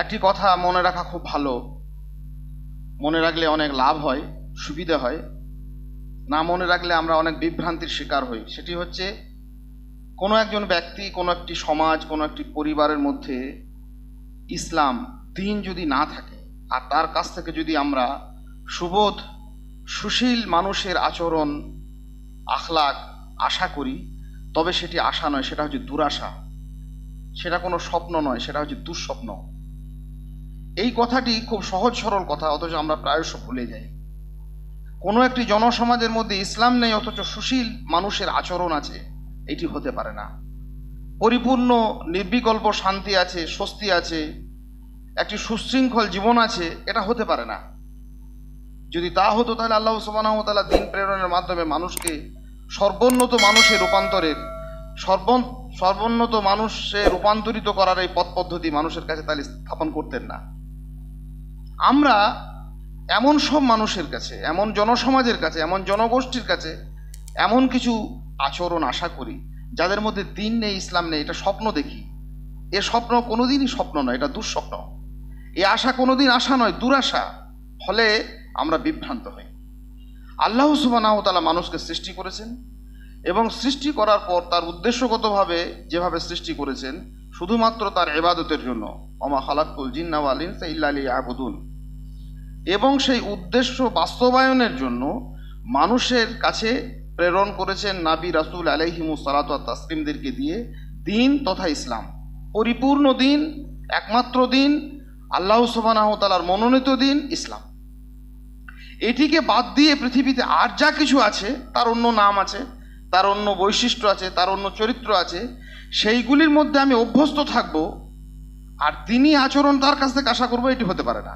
একটি কথা মনে রাখা খুব ভালো, মনে রাখলে অনেক লাভ হয়, সুবিধা হয়। না মনে রাখলে আমরা অনেক বিভ্রান্তির শিকার হই। সেটি হচ্ছে, কোনো একজন ব্যক্তি, কোনো একটি সমাজ, কোনো একটি পরিবারের মধ্যে ইসলাম দিন যদি না থাকে, আর তার কাছ থেকে যদি আমরা সুবোধ সুশীল মানুষের আচরণ আখলাক আশা করি, তবে সেটি আশা নয়, সেটা হচ্ছে দুরাশা। সেটা কোনো স্বপ্ন নয়, সেটা হচ্ছে দুঃস্বপ্ন। এই কথাটি খুব সহজ সরল কথা, অথচ আমরা প্রায়শ ভুলে যাই। কোনো একটি জনসমাজের মধ্যে ইসলাম নেই অথচ সুশীল মানুষের আচরণ আছে, এটি হতে পারে না। পরিপূর্ণ নির্বিকল্প শান্তি আছে, স্বস্তি আছে, একটি সুশৃঙ্খল জীবন আছে, এটা হতে পারে না। যদি তা হতো তাহলে আল্লাহ সুবহানাহু ওয়া তাআলা দিন প্রেরণের মাধ্যমে মানুষকে সর্বোন্নত মানুষের রূপান্তরের সর্বোন্নত মানুষে রূপান্তরিত করার এই পথ পদ্ধতি মানুষের কাছে তাহলে স্থাপন করতেন না। আমরা এমন সব মানুষের কাছে, এমন জনসমাজের কাছে, এমন জনগোষ্ঠীর কাছে এমন কিছু আচরণ আশা করি যাদের মধ্যে দিন নেই, ইসলাম নেই, এটা স্বপ্ন দেখি। এ স্বপ্ন কোনোদিনই স্বপ্ন নয়, এটা দুঃস্বপ্ন। এ আশা কোনোদিন আশা নয়, দুরাশা। ফলে আমরা বিভ্রান্ত হই। আল্লাহ সুবহানাহু ওয়া তাআলা মানুষকে সৃষ্টি করেছেন এবং সৃষ্টি করার পর তার উদ্দেশ্যগতভাবে যেভাবে সৃষ্টি করেছেন, শুধুমাত্র তার ইবাদতের জন্য, ওমা খালাকতুল জিন্না ওয়াল ইনসা ইল্লা লিয়াবুদুন, এবং সেই উদ্দেশ্য বাস্তবায়নের জন্য মানুষের কাছে প্রেরণ করেছেন নাবী রাসূল আলাইহিমুস সালাতু ওয়াত তাসলিমদেরকে দিয়ে দিন তথা ইসলাম, পরিপূর্ণ দিন, একমাত্র দিন, আল্লাহ সুবহানাহু ওয়া তাআলার মনোনীত দিন ইসলাম। এটিকে বাদ দিয়ে পৃথিবীতে আর যা কিছু আছে, তার অন্য নাম আছে, তার অন্য বৈশিষ্ট্য আছে, তার অন্য চরিত্র আছে, সেইগুলির মধ্যে আমি অভ্যস্ত থাকবো আর তিনি আচরণ তার কাছ থেকে আশা করবো, এটি হতে পারে না।